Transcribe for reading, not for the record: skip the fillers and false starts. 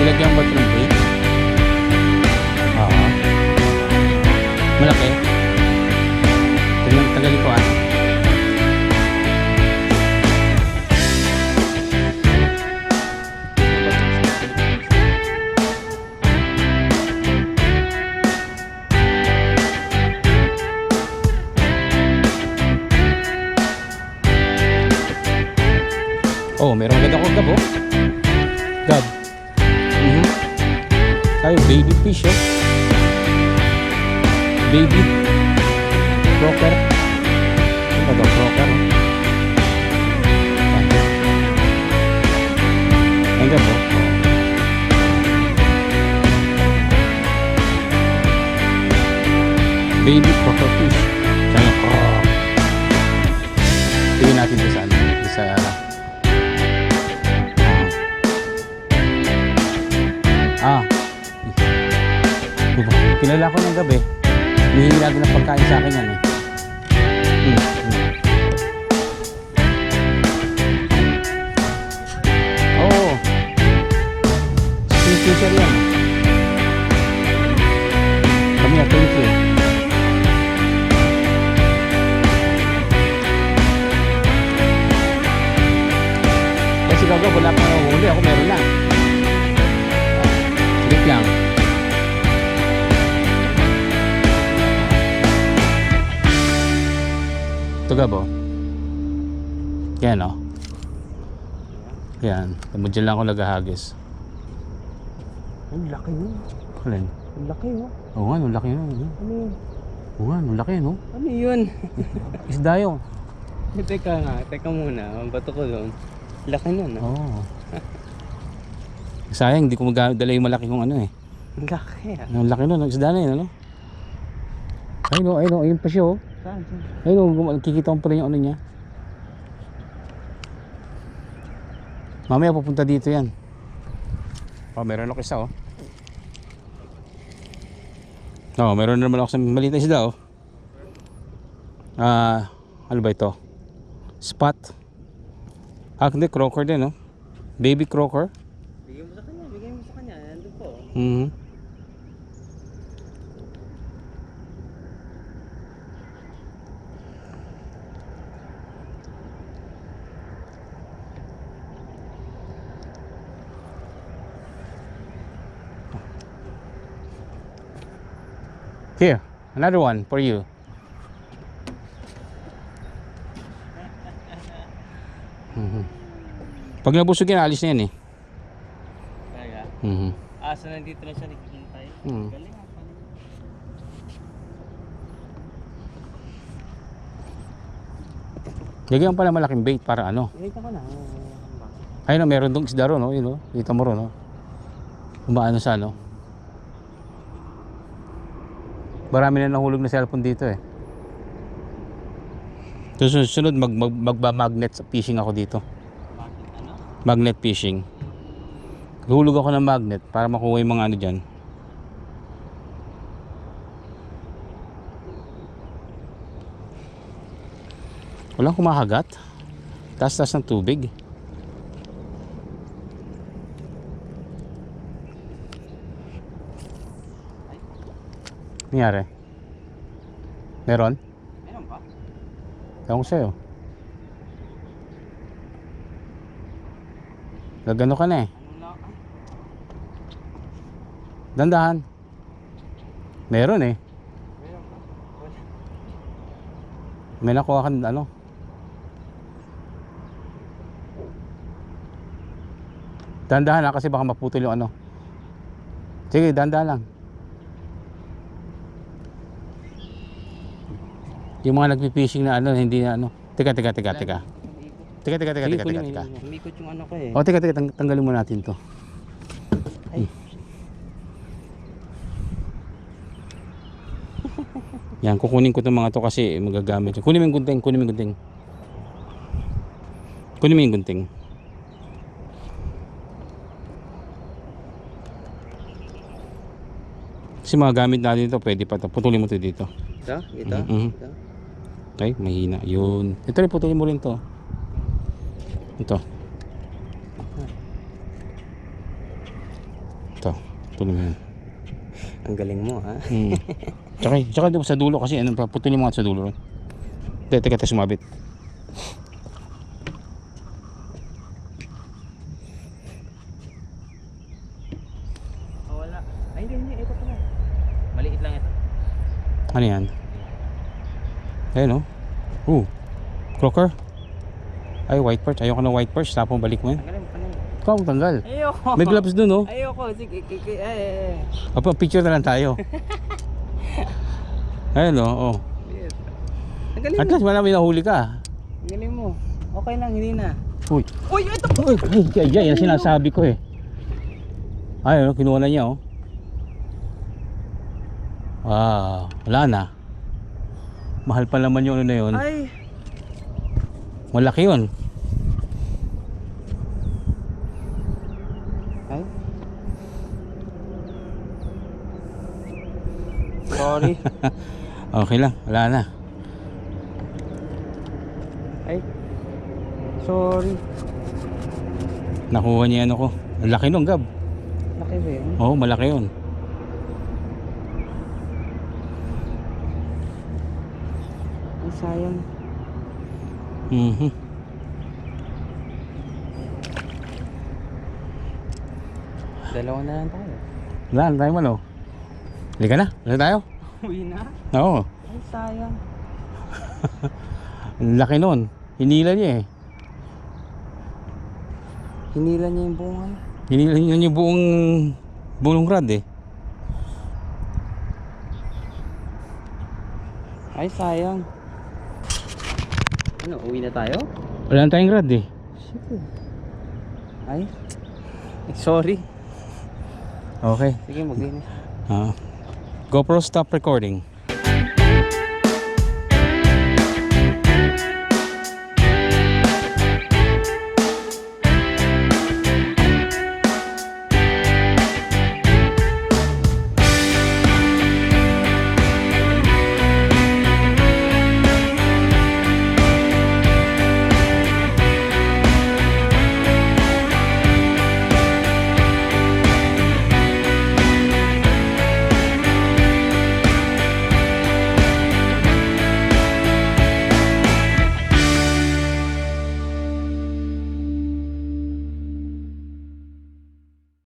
Ilagyan ba ito ng bait? Oo. Malaki. Tagalin ko ah. Oh, meron agad ako gabo. Gab. Tayo baby fish oh. Baby croaker. Ano daw croaker? Ang gabo. Baby croaker fish. Sana croak. Tingnan natin sa ano. Sa kilala ko ng gabi. Hihingi lagi ng pagkain sa akin yan eh. Oo. Sweet fisher yan. Kami na, thank you. Kasi gagaw, wala pa huli. Ako meron na. Trip lang. Ito gabo. Yan o. Yan. Dyan lang ako naghahagis. Ang laki nun. Alin? Ang laki oh. Oo nga, ang laki nun. Ano yun? Oo nga, ang laki no. Ano yun? Isda yun. Teka nga, teka muna. Ang bato ko doon. Laki nun oh. Oo. Sayang, hindi ko magdala yung malaki kong ano eh. Ang laki ah. Ang laki nun, ang isda na yun ano. Ayun o, ayun o, ayun pa siya o. Saan? Ayun o, kikita mo pa rin yung ano niya. Mamaya pupunta dito yan. Oh, meron ako isa oh. Oh, meron naman ako sa maliit na isda oh. Ano ba ito? Spot. Hindi, croaker din oh. Baby croaker. Bigay mo sa kanya, bigay mo sa kanya. Nandun po. Here, another one for you. Pag nabusog yan, alis na yan eh. Kaya? So nandito na siya naghihintay. Galing ah. Lagyan pala malaking bait para ano. Nakita ko na. Ayun o, meron dong isda ron, no? Yun, no? Kita mo ron, no? Umaano sa ano. Marami na nahulog na cellphone dito eh. Susunod magba-magnet fishing ako dito. Ano? Magnet fishing. Hulog ako ng magnet para makuha yung mga ano dyan. Walang kumahagat. Taas-taas ng tubig. Nangyari? Meron? Meron ba? Ewan ko sa'yo. Nagano ka na eh. Dandahan. Meron eh. Meron ba? May nakuha ka ano. Dandahan lang kasi baka maputol yung ano. Sige, dandahan lang. Yung mga nagpi-fishing na ano, hindi na ano. Teka. Teka. Umikot yung ano ko eh. O, teka, tanggalin mo natin to. Ay. Yan, kukunin ko itong mga to kasi magagamit. Kunin mo yung gunting. Kunin mo yung gunting. Kasi mga gamit natin ito, pwede pa ito. Putulin mo ito dito. Ito? Ito? Ito? Okay, mahina. Yun. Ito rin, putulin mo rin to. Ito. putulin mo yan. Ang galing mo, ha? Tsaka doon sa dulo kasi ano, putulin mo nga sa dulo ron. Teka, sumabit. Oh, wala. Ay, hindi. Ito pala. Maliit lang ito. Ano yan? Ayun oh. Croaker. Ay, white perch. Ayoko ng white perch. Tapos balik mo yan. Tanggalin mo. Ikaw, tanggal. Ayoko. May gloves dun oh. Ayoko. Sige. Apa, picture na lang tayo. Ayun oh. Tanggalin At mo. least wala may nahuli ka. Tanggalin mo. Okay lang, hindi na. Uy. Uy, ito! Ay, yan sinasabi ko eh. Ayun, kinuha na niya oh. Wala na. Mahal pa naman yung ano na yun. Ay! Malaki yun. Ay? Sorry. Okay lang, wala na. Ay. Sorry. Nakuha niya ano ko. Ang laki nung Gab. Laki ba yun? Oo, malaki yun. Ay, sayang. Dalawa na lang tayo. Wala na tayo man oh. Halika na, wala tayo. Uwi na? Oo. Ay, sayang. Ang laki nun. Hinila niya eh. Hinila niya yung buong ano. Hinila niya yung buong bulong rod eh. Ay, sayang. Ano, uwi na tayo? Wala na tayong rod eh. Shit. Ay. Sorry. Okay. Sige, maglinis. GoPro stop recording.